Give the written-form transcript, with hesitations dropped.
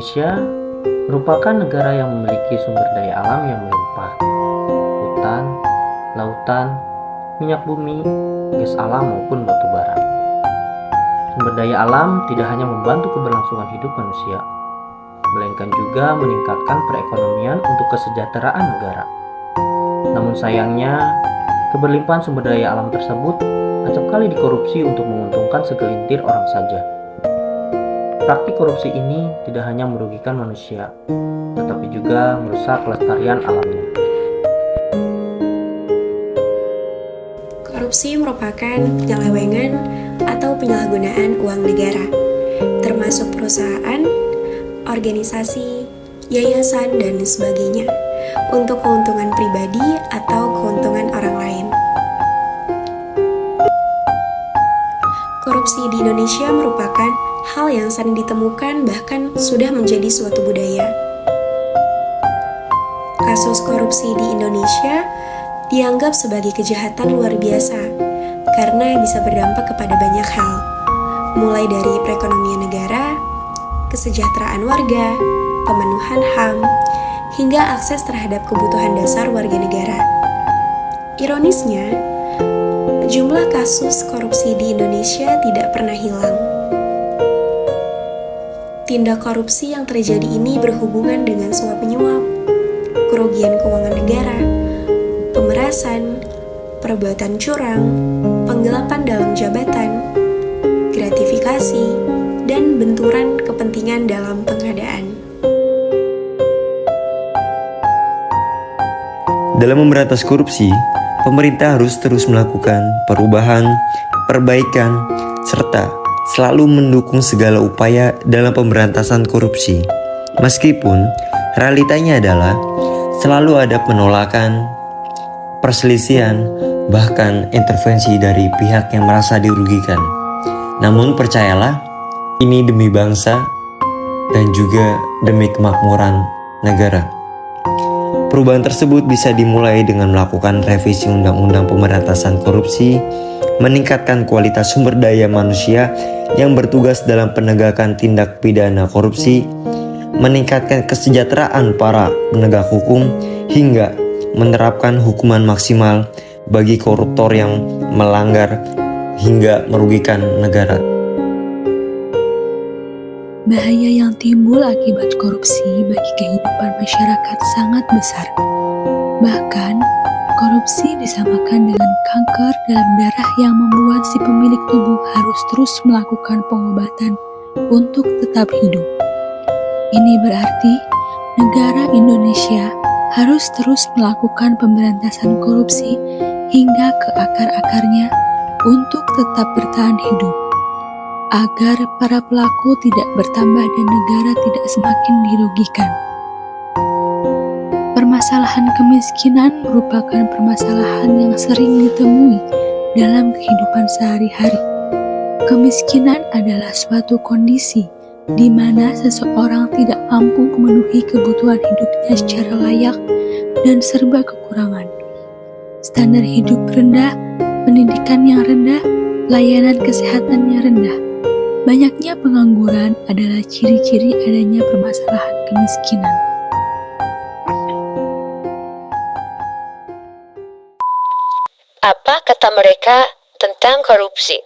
Indonesia merupakan negara yang memiliki sumber daya alam yang melimpah. Hutan, lautan, minyak bumi, gas alam maupun batu bara. Sumber daya alam tidak hanya membantu keberlangsungan hidup manusia, melainkan juga meningkatkan perekonomian untuk kesejahteraan negara. Namun sayangnya, keberlimpahan sumber daya alam tersebut acap kali dikorupsi untuk menguntungkan segelintir orang saja. Praktik korupsi ini tidak hanya merugikan manusia, tetapi juga merusak kelestarian alamnya. Korupsi merupakan penyelewengan atau penyalahgunaan uang negara, termasuk perusahaan, organisasi, yayasan, dan sebagainya, untuk keuntungan pribadi atau keuntungan orang lain. Korupsi di Indonesia merupakan hal yang sering ditemukan, bahkan sudah menjadi suatu budaya. Kasus korupsi di Indonesia dianggap sebagai kejahatan luar biasa karena bisa berdampak kepada banyak hal, mulai dari perekonomian negara, kesejahteraan warga, pemenuhan HAM, hingga akses terhadap kebutuhan dasar warga negara. Ironisnya, jumlah kasus korupsi di Indonesia tidak pernah hilang. Tindak korupsi yang terjadi ini berhubungan dengan suap-menyuap, kerugian keuangan negara, pemerasan, perbuatan curang, penggelapan dalam jabatan, gratifikasi, dan benturan kepentingan dalam pengadaan. Dalam memberantas korupsi, pemerintah harus terus melakukan perubahan, perbaikan, serta selalu mendukung segala upaya dalam pemberantasan korupsi. Meskipun realitanya adalah selalu ada penolakan, perselisihan, bahkan intervensi dari pihak yang merasa dirugikan. Namun percayalah, ini demi bangsa dan juga demi kemakmuran negara. Perubahan tersebut bisa dimulai dengan melakukan revisi Undang-Undang Pemberantasan Korupsi, meningkatkan kualitas sumber daya manusia yang bertugas dalam penegakan tindak pidana korupsi, meningkatkan kesejahteraan para penegak hukum, hingga menerapkan hukuman maksimal bagi koruptor yang melanggar hingga merugikan negara. Bahaya yang timbul akibat korupsi bagi kehidupan masyarakat sangat besar. Bahkan, korupsi disamakan dengan kanker dalam darah yang membuat si pemilik tubuh harus terus melakukan pengobatan untuk tetap hidup. Ini berarti negara Indonesia harus terus melakukan pemberantasan korupsi hingga ke akar-akarnya untuk tetap bertahan hidup, agar para pelaku tidak bertambah dan negara tidak semakin dirugikan. Permasalahan kemiskinan merupakan permasalahan yang sering ditemui dalam kehidupan sehari-hari. Kemiskinan adalah suatu kondisi di mana seseorang tidak mampu memenuhi kebutuhan hidupnya secara layak dan serba kekurangan. Standar hidup rendah, pendidikan yang rendah, layanan kesehatan yang rendah. Banyaknya pengangguran adalah ciri-ciri adanya permasalahan kemiskinan. Apa kata mereka tentang korupsi?